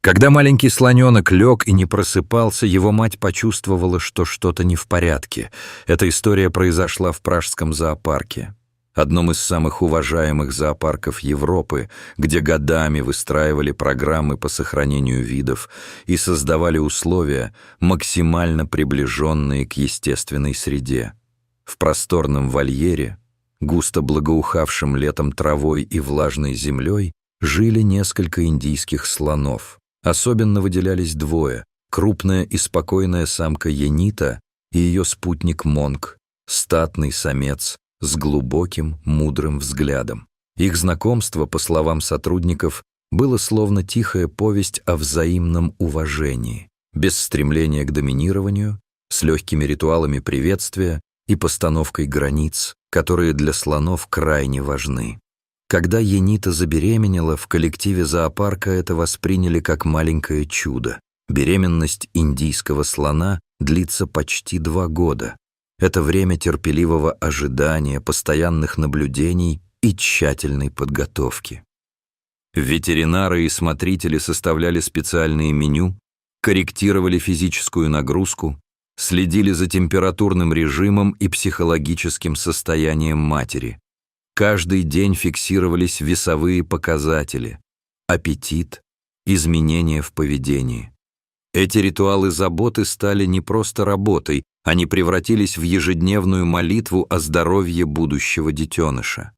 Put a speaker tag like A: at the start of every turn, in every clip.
A: Когда маленький слоненок лег и не просыпался, его мать почувствовала, что что-то не в порядке. Эта история произошла в Пражском зоопарке, одном из самых уважаемых зоопарков Европы, где годами выстраивали программы по сохранению видов и создавали условия, максимально приближенные к естественной среде. В просторном вольере, густо благоухавшем летом травой и влажной землей, жили несколько индийских слонов. Особенно выделялись двое: крупная и спокойная самка Янита и ее спутник Монг, статный самец с глубоким, мудрым взглядом. Их знакомство, по словам сотрудников, было словно тихая повесть о взаимном уважении, без стремления к доминированию, с легкими ритуалами приветствия и постановкой границ, которые для слонов крайне важны. Когда Янита забеременела, в коллективе зоопарка это восприняли как маленькое чудо. Беременность индийского слона длится почти 2 года. Это время терпеливого ожидания, постоянных наблюдений и тщательной подготовки. Ветеринары и смотрители составляли специальные меню, корректировали физическую нагрузку, следили за температурным режимом и психологическим состоянием матери. Каждый день фиксировались весовые показатели, аппетит, изменения в поведении. Эти ритуалы заботы стали не просто работой, они превратились в ежедневную молитву о здоровье будущего детеныша.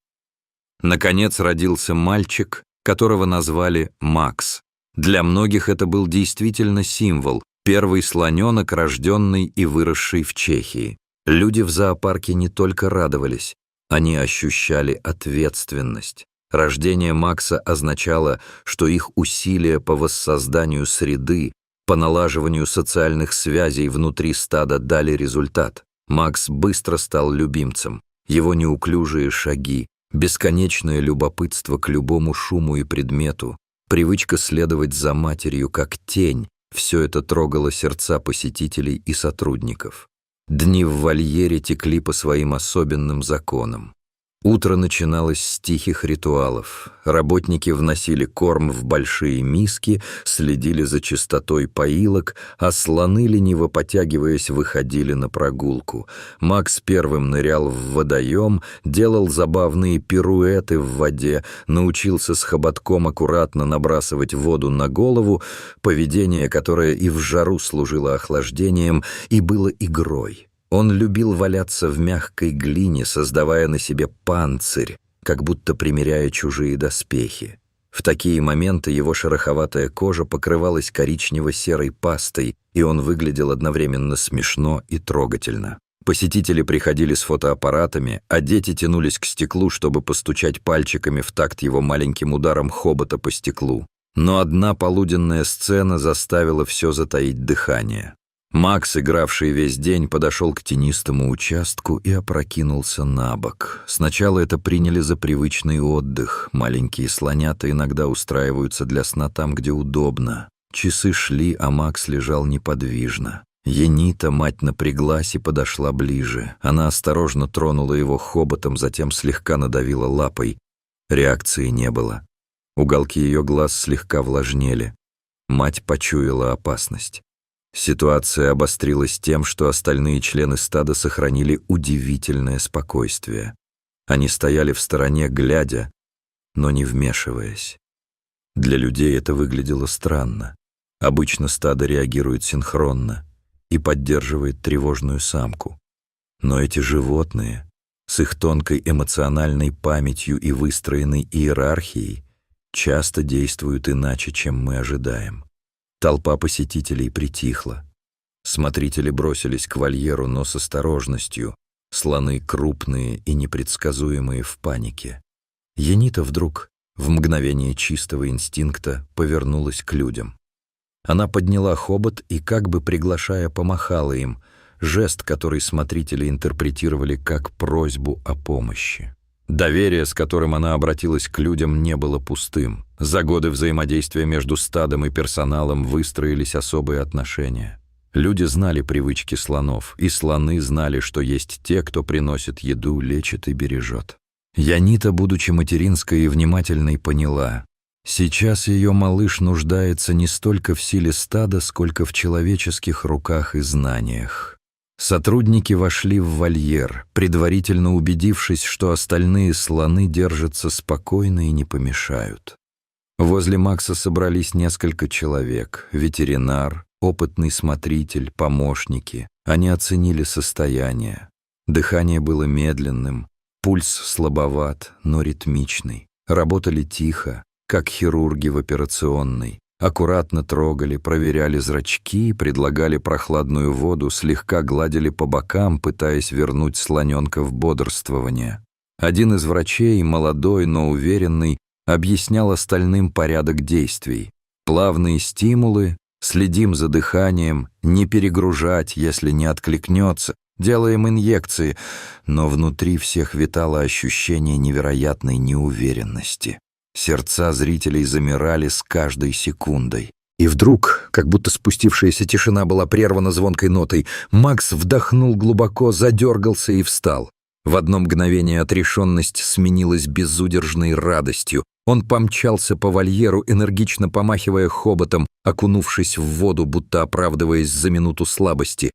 A: Наконец родился мальчик, которого назвали Макс. Для многих это был действительно символ, первый слоненок, рожденный и выросший в Чехии. Люди в зоопарке не только радовались, они ощущали ответственность. Рождение Макса означало, что их усилия по воссозданию среды, по налаживанию социальных связей внутри стада дали результат. Макс быстро стал любимцем. Его неуклюжие шаги, бесконечное любопытство к любому шуму и предмету, привычка следовать за матерью как тень — все это трогало сердца посетителей и сотрудников. Дни в вольере текли по своим особенным законам. Утро начиналось с тихих ритуалов. Работники вносили корм в большие миски, следили за чистотой поилок, а слоны, лениво потягиваясь, выходили на прогулку. Макс первым нырял в водоем, делал забавные пируэты в воде, научился с хоботком аккуратно набрасывать воду на голову, поведение, которое и в жару служило охлаждением, и было игрой. Он любил валяться в мягкой глине, создавая на себе панцирь, как будто примеряя чужие доспехи. В такие моменты его шероховатая кожа покрывалась коричнево-серой пастой, и он выглядел одновременно смешно и трогательно. Посетители приходили с фотоаппаратами, а дети тянулись к стеклу, чтобы постучать пальчиками в такт его маленьким ударом хобота по стеклу. Но одна полуденная сцена заставила все затаить дыхание. Макс, игравший весь день, подошел к тенистому участку и опрокинулся на бок. Сначала это приняли за привычный отдых. Маленькие слонята иногда устраиваются для сна там, где удобно. Часы шли, а Макс лежал неподвижно. Янита, мать, напряглась и подошла ближе. Она осторожно тронула его хоботом, затем слегка надавила лапой. Реакции не было. Уголки ее глаз слегка влажнели. Мать почуяла опасность. Ситуация обострилась тем, что остальные члены стада сохранили удивительное спокойствие. Они стояли в стороне, глядя, но не вмешиваясь. Для людей это выглядело странно. Обычно стадо реагирует синхронно и поддерживает тревожную самку. Но эти животные, с их тонкой эмоциональной памятью и выстроенной иерархией, часто действуют иначе, чем мы ожидаем. Толпа посетителей притихла. Смотрители бросились к вольеру, но с осторожностью. Слоны крупные и непредсказуемые в панике. Янита вдруг, в мгновение чистого инстинкта, повернулась к людям. Она подняла хобот и, как бы приглашая, помахала им, жест, который смотрители интерпретировали как просьбу о помощи. Доверие, с которым она обратилась к людям, не было пустым. За годы взаимодействия между стадом и персоналом выстроились особые отношения. Люди знали привычки слонов, и слоны знали, что есть те, кто приносит еду, лечит и бережет. Янита, будучи материнской и внимательной, поняла: Сейчас ее малыш нуждается не столько в силе стада, сколько в человеческих руках и знаниях. Сотрудники вошли в вольер, предварительно убедившись, что остальные слоны держатся спокойно и не помешают. Возле Макса собрались несколько человек: ветеринар, опытный смотритель, помощники. Они оценили состояние. Дыхание было медленным, пульс слабоват, но ритмичный. Работали тихо, как хирурги в операционной. Аккуратно трогали, проверяли зрачки, предлагали прохладную воду, слегка гладили по бокам, пытаясь вернуть слоненка в бодрствование. Один из врачей, молодой, но уверенный, объяснял остальным порядок действий. Плавные стимулы, следим за дыханием, не перегружать, если не откликнется, делаем инъекции, но внутри всех витало ощущение невероятной неуверенности. Сердца зрителей замирали с каждой секундой. И вдруг, как будто спустившаяся тишина была прервана звонкой нотой, Макс вдохнул глубоко, задергался и встал. В одно мгновение отрешенность сменилась безудержной радостью. Он помчался по вольеру, энергично помахивая хоботом, окунувшись в воду, будто оправдываясь за минуту слабости.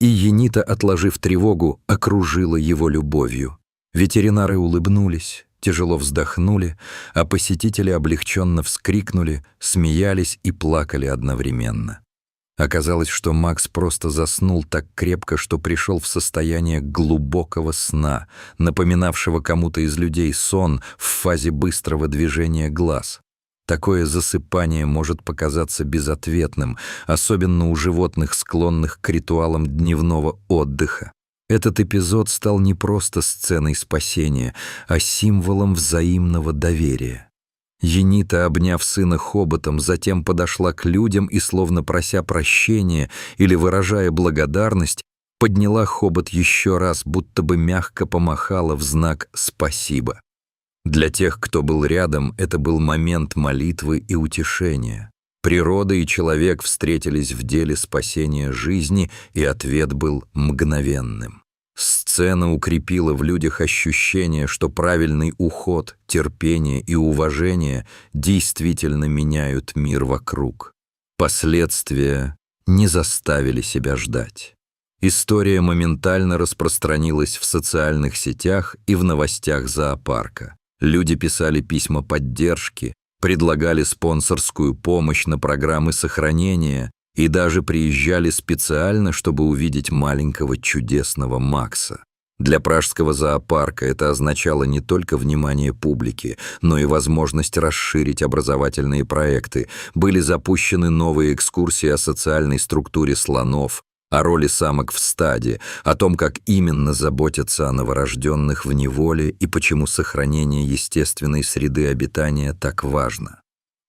A: И Енита, отложив тревогу, окружила его любовью. Ветеринары улыбнулись, тяжело вздохнули, а посетители облегченно вскрикнули, смеялись и плакали одновременно. Оказалось, что Макс просто заснул так крепко, что пришел в состояние глубокого сна, напоминавшего кому-то из людей сон в фазе быстрого движения глаз. Такое засыпание может показаться безответным, особенно у животных, склонных к ритуалам дневного отдыха. Этот эпизод стал не просто сценой спасения, а символом взаимного доверия. Енита, обняв сына хоботом, затем подошла к людям и, словно прося прощения или выражая благодарность, подняла хобот еще раз, будто бы мягко помахала в знак «спасибо». Для тех, кто был рядом, это был момент молитвы и утешения. Природа и человек встретились в деле спасения жизни, и ответ был мгновенным. Сцена укрепила в людях ощущение, что правильный уход, терпение и уважение действительно меняют мир вокруг. Последствия не заставили себя ждать. История моментально распространилась в социальных сетях и в новостях зоопарка. Люди писали письма поддержки, предлагали спонсорскую помощь на программы сохранения и даже приезжали специально, чтобы увидеть маленького чудесного Макса. Для пражского зоопарка это означало не только внимание публики, но и возможность расширить образовательные проекты. Были запущены новые экскурсии о социальной структуре слонов, о роли самок в стаде, о том, как именно заботятся о новорожденных в неволе и почему сохранение естественной среды обитания так важно.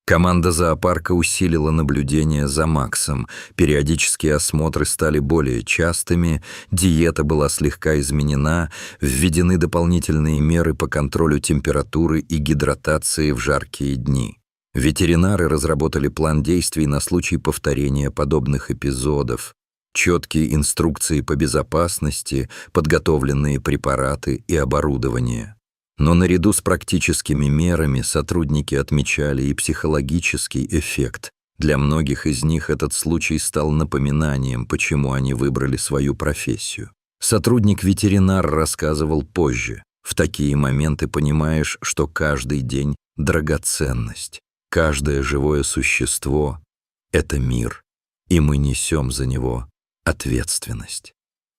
A: Команда зоопарка усилила наблюдение за Максом, периодические осмотры стали более частыми, диета была слегка изменена, введены дополнительные меры по контролю температуры и гидратации в жаркие дни. Ветеринары разработали план действий на случай повторения подобных эпизодов, четкие инструкции по безопасности, подготовленные препараты и оборудование. Но наряду с практическими мерами сотрудники отмечали и психологический эффект. Для многих из них этот случай стал напоминанием, почему они выбрали свою профессию. Сотрудник-ветеринар рассказывал позже. В такие моменты понимаешь, что каждый день — драгоценность. Каждое живое существо — это мир, и мы несем за него ответственность.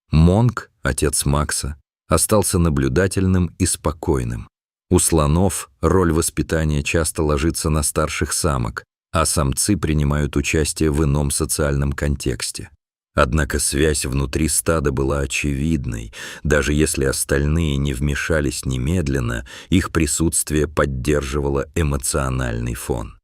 A: Монк, отец Макса, остался наблюдательным и спокойным. У слонов роль воспитания часто ложится на старших самок, а самцы принимают участие в ином социальном контексте. Однако связь внутри стада была очевидной. Даже если остальные не вмешались немедленно, их присутствие поддерживало эмоциональный фон.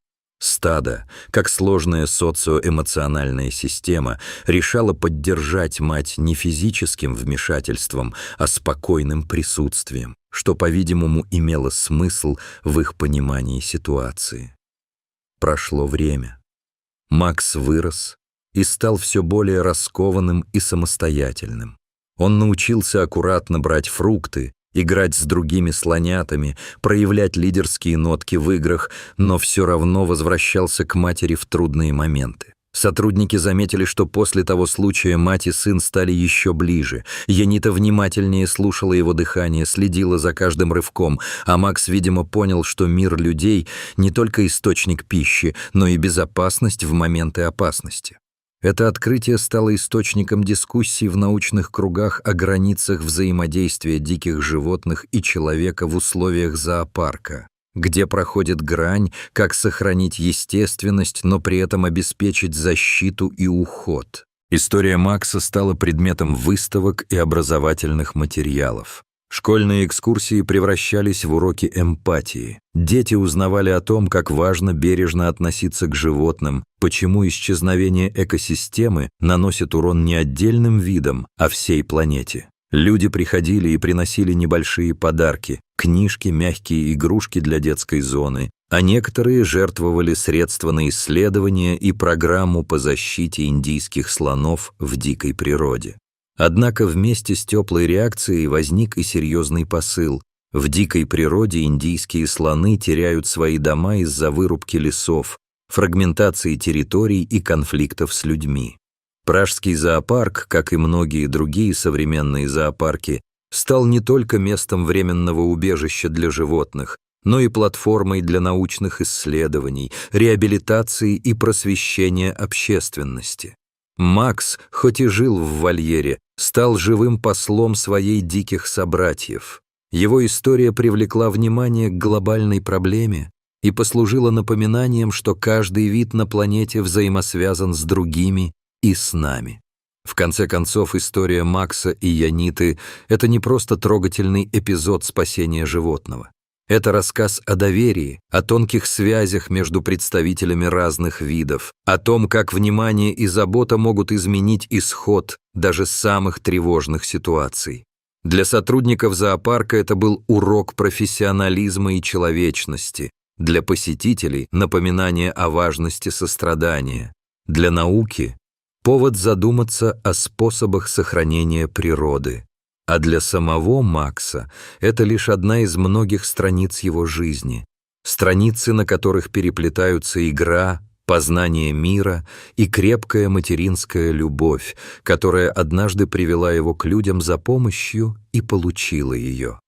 A: Стадо, как сложная социоэмоциональная система, решало поддержать мать не физическим вмешательством, а спокойным присутствием, что, по-видимому, имело смысл в их понимании ситуации. Прошло время. Макс вырос и стал все более раскованным и самостоятельным. Он научился аккуратно брать фрукты, играть с другими слонятами, проявлять лидерские нотки в играх, но все равно возвращался к матери в трудные моменты. Сотрудники заметили, что после того случая мать и сын стали еще ближе. Янита внимательнее слушала его дыхание, следила за каждым рывком, а Макс, видимо, понял, что мир людей не только источник пищи, но и безопасность в моменты опасности. Это открытие стало источником дискуссий в научных кругах о границах взаимодействия диких животных и человека в условиях зоопарка. Где проходит грань, как сохранить естественность, но при этом обеспечить защиту и уход. История Макса стала предметом выставок и образовательных материалов. Школьные экскурсии превращались в уроки эмпатии. Дети узнавали о том, как важно бережно относиться к животным, почему исчезновение экосистемы наносит урон не отдельным видам, а всей планете. Люди приходили и приносили небольшие подарки, книжки, мягкие игрушки для детской зоны, а некоторые жертвовали средства на исследования и программу по защите индийских слонов в дикой природе. Однако вместе с теплой реакцией возник и серьезный посыл. В дикой природе индийские слоны теряют свои дома из-за вырубки лесов, фрагментации территорий и конфликтов с людьми. Пражский зоопарк, как и многие другие современные зоопарки, стал не только местом временного убежища для животных, но и платформой для научных исследований, реабилитации и просвещения общественности. Макс, хоть и жил в вольере, стал живым послом своей диких собратьев. Его история привлекла внимание к глобальной проблеме и послужила напоминанием, что каждый вид на планете взаимосвязан с другими и с нами. В конце концов, история Макса и Яниты — это не просто трогательный эпизод спасения животного. Это рассказ о доверии, о тонких связях между представителями разных видов, о том, как внимание и забота могут изменить исход даже самых тревожных ситуаций. Для сотрудников зоопарка это был урок профессионализма и человечности, для посетителей — напоминание о важности сострадания, для науки — повод задуматься о способах сохранения природы. А для самого Макса это лишь одна из многих страниц его жизни, страницы, на которых переплетаются игра, познание мира и крепкая материнская любовь, которая однажды привела его к людям за помощью и получила ее.